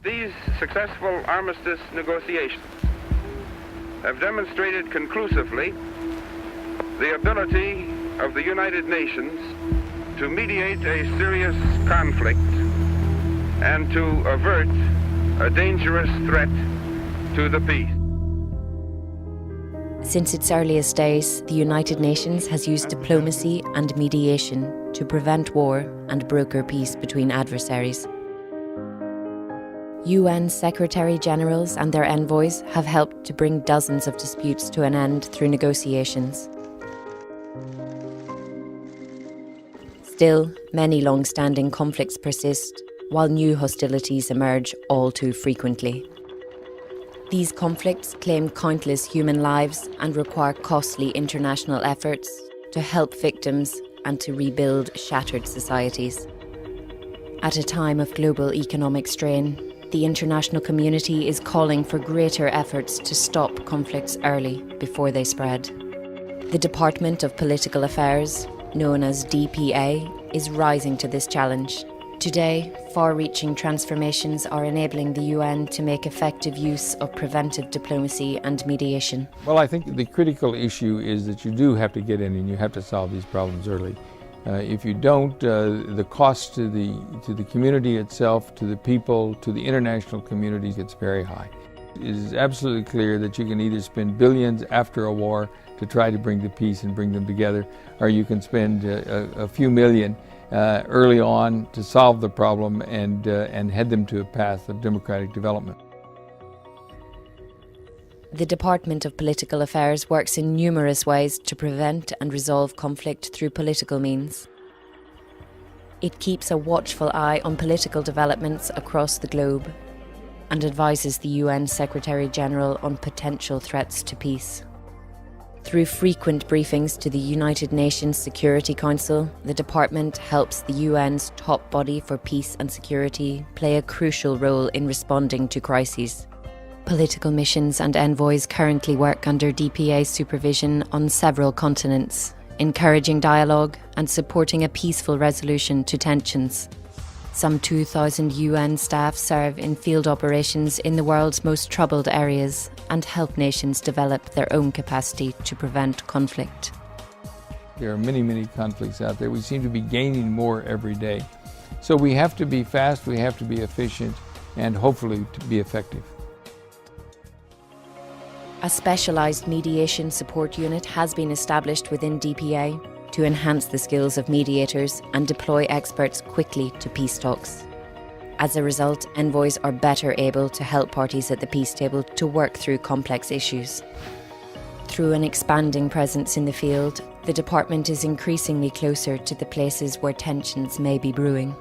These successful armistice negotiations have demonstrated conclusively the ability of the United Nations to mediate a serious conflict and to avert a dangerous threat to the peace. Since its earliest days, the United Nations has used diplomacy and mediation to prevent war and broker peace between adversaries. UN Secretary-Generals and their envoys have helped to bring dozens of disputes to an end through negotiations. Still, many long-standing conflicts persist, while new hostilities emerge all too frequently. These conflicts claim countless human lives and require costly international efforts to help victims and to rebuild shattered societies. At a time of global economic strain, the international community is calling for greater efforts to stop conflicts early before they spread. The Department of Political Affairs, known as DPA, is rising to this challenge. Today, far-reaching transformations are enabling the UN to make effective use of preventive diplomacy and mediation. Well, I think the critical issue is that you do have to get in and you have to solve these problems early. If you don't, the cost to the community itself, to the people, to the international community gets very high. It is absolutely clear that you can either spend billions after a war to try to bring the peace and bring them together, or you can spend a few million early on to solve the problem and head them to a path of democratic development. The Department of Political Affairs works in numerous ways to prevent and resolve conflict through political means. It keeps a watchful eye on political developments across the globe and advises the UN Secretary-General on potential threats to peace. Through frequent briefings to the United Nations Security Council, the department helps the UN's top body for peace and security play a crucial role in responding to crises. Political missions and envoys currently work under DPA's supervision on several continents, encouraging dialogue and supporting a peaceful resolution to tensions. Some 2,000 UN staff serve in field operations in the world's most troubled areas and help nations develop their own capacity to prevent conflict. There are many, many conflicts out there. We seem to be gaining more every day. So we have to be fast, we have to be efficient, and hopefully to be effective. A specialised mediation support unit has been established within DPA to enhance the skills of mediators and deploy experts quickly to peace talks. As a result, envoys are better able to help parties at the peace table to work through complex issues. Through an expanding presence in the field, the department is increasingly closer to the places where tensions may be brewing.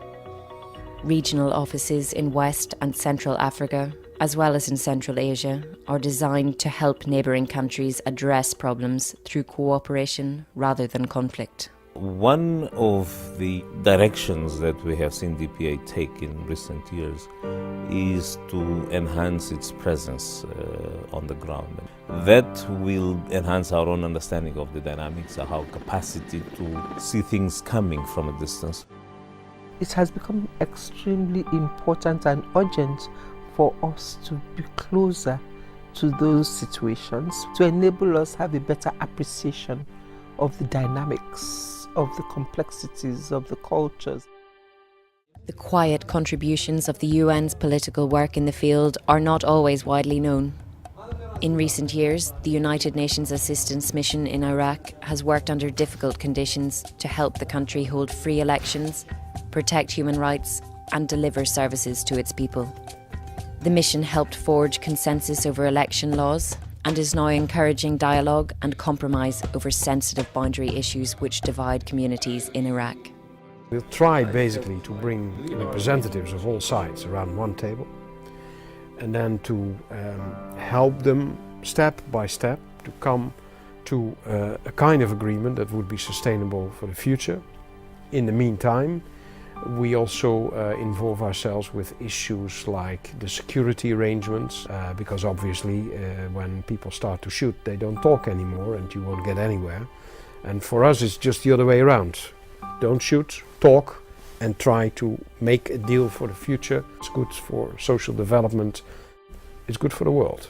Regional offices in West and Central Africa, as well as in Central Asia, are designed to help neighbouring countries address problems through cooperation rather than conflict. One of the directions that we have seen DPA take in recent years is to enhance its presence on the ground. That will enhance our own understanding of the dynamics, our capacity to see things coming from a distance. It has become extremely important and urgent for us to be closer to those situations, to enable us to have a better appreciation of the dynamics, of the complexities, of the cultures. The quiet contributions of the UN's political work in the field are not always widely known. In recent years, the United Nations Assistance Mission in Iraq has worked under difficult conditions to help the country hold free elections, protect human rights, and deliver services to its people. The mission helped forge consensus over election laws and is now encouraging dialogue and compromise over sensitive boundary issues which divide communities in Iraq. We'll try basically to bring representatives of all sides around one table and then to help them step by step to come to a kind of agreement that would be sustainable for the future. In the meantime, we also involve ourselves with issues like the security arrangements, because obviously when people start to shoot, they don't talk anymore and you won't get anywhere. And for us, it's just the other way around. Don't shoot, talk, and try to make a deal for the future. It's good for social development, it's good for the world.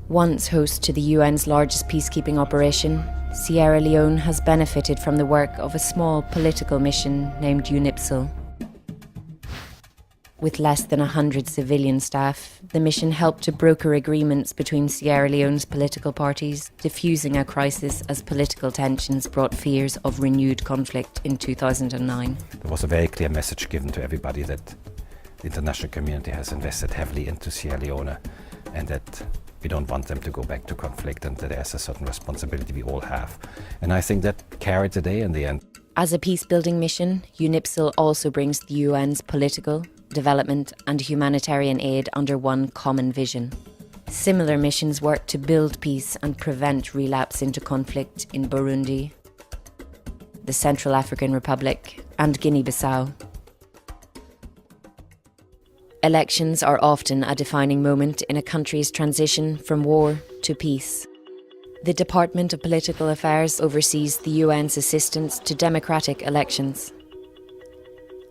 Once host to the UN's largest peacekeeping operation, Sierra Leone has benefited from the work of a small political mission named UNIPSL. With less than 100 civilian staff, the mission helped to broker agreements between Sierra Leone's political parties, diffusing a crisis as political tensions brought fears of renewed conflict in 2009. There was a very clear message given to everybody that the international community has invested heavily into Sierra Leone and that we don't want them to go back to conflict and that there's a certain responsibility we all have. And I think that carried the day in the end. As a peace-building mission, UNIPSL also brings the UN's political, development and humanitarian aid under one common vision. Similar missions work to build peace and prevent relapse into conflict in Burundi, the Central African Republic and Guinea-Bissau. Elections are often a defining moment in a country's transition from war to peace. The Department of Political Affairs oversees the UN's assistance to democratic elections.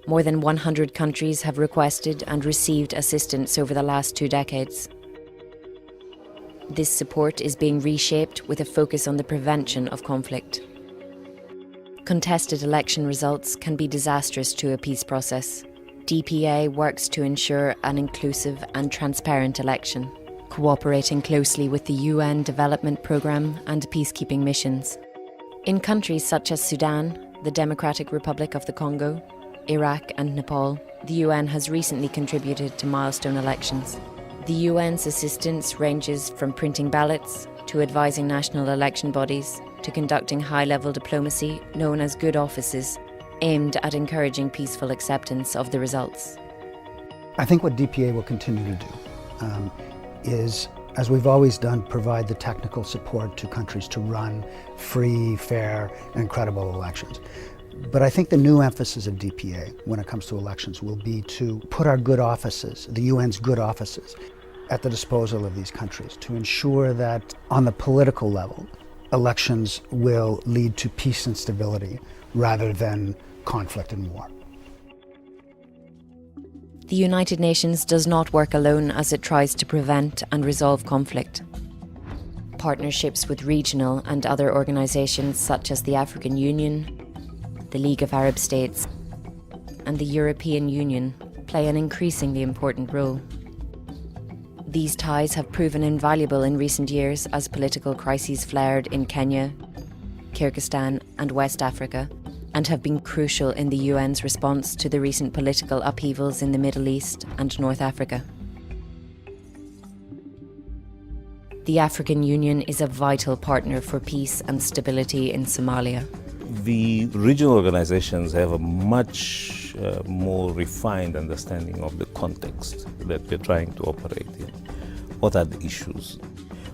More than 100 countries have requested and received assistance over the last 2 decades. This support is being reshaped with a focus on the prevention of conflict. Contested election results can be disastrous to a peace process. DPA works to ensure an inclusive and transparent election, cooperating closely with the UN Development Programme and peacekeeping missions. In countries such as Sudan, the Democratic Republic of the Congo, Iraq and Nepal, the UN has recently contributed to milestone elections. The UN's assistance ranges from printing ballots to advising national election bodies to conducting high-level diplomacy known as good offices, aimed at encouraging peaceful acceptance of the results. I think what DPA will continue to do is, as we've always done, provide the technical support to countries to run free, fair, and credible elections. But I think the new emphasis of DPA when it comes to elections will be to put our good offices, the UN's good offices, at the disposal of these countries to ensure that on the political level, elections will lead to peace and stability rather than conflict and war. The United Nations does not work alone as it tries to prevent and resolve conflict. Partnerships with regional and other organisations such as the African Union, the League of Arab States, and the European Union play an increasingly important role. These ties have proven invaluable in recent years as political crises flared in Kenya, Kyrgyzstan, and West Africa, and have been crucial in the UN's response to the recent political upheavals in the Middle East and North Africa. The African Union is a vital partner for peace and stability in Somalia. The regional organizations have a much more refined understanding of the context that we're trying to operate in. What are the issues?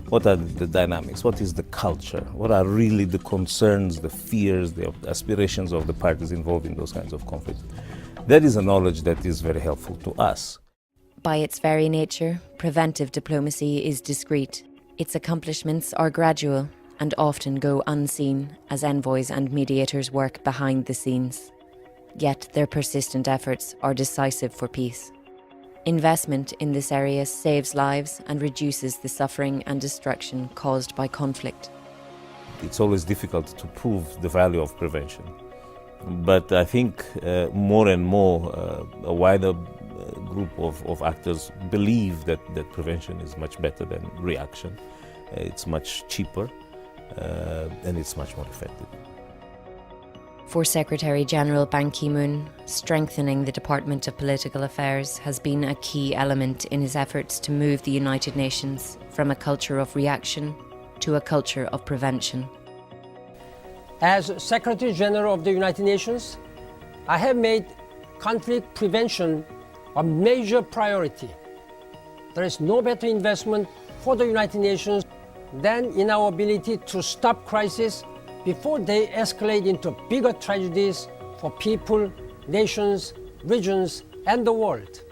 What are the dynamics? What is the culture? What are really the concerns, the fears, the aspirations of the parties involved in those kinds of conflicts? That is a knowledge that is very helpful to us. By its very nature, preventive diplomacy is discreet. Its accomplishments are gradual and often go unseen as envoys and mediators work behind the scenes. Yet their persistent efforts are decisive for peace. Investment in this area saves lives and reduces the suffering and destruction caused by conflict. It's always difficult to prove the value of prevention. But I think more and more a wider group of actors believe that prevention is much better than reaction. It's much cheaper and it's much more effective. For Secretary-General Ban Ki-moon, strengthening the Department of Political Affairs has been a key element in his efforts to move the United Nations from a culture of reaction to a culture of prevention. As Secretary-General of the United Nations, I have made conflict prevention a major priority. There is no better investment for the United Nations than in our ability to stop crises before they escalate into bigger tragedies for people, nations, regions, and the world.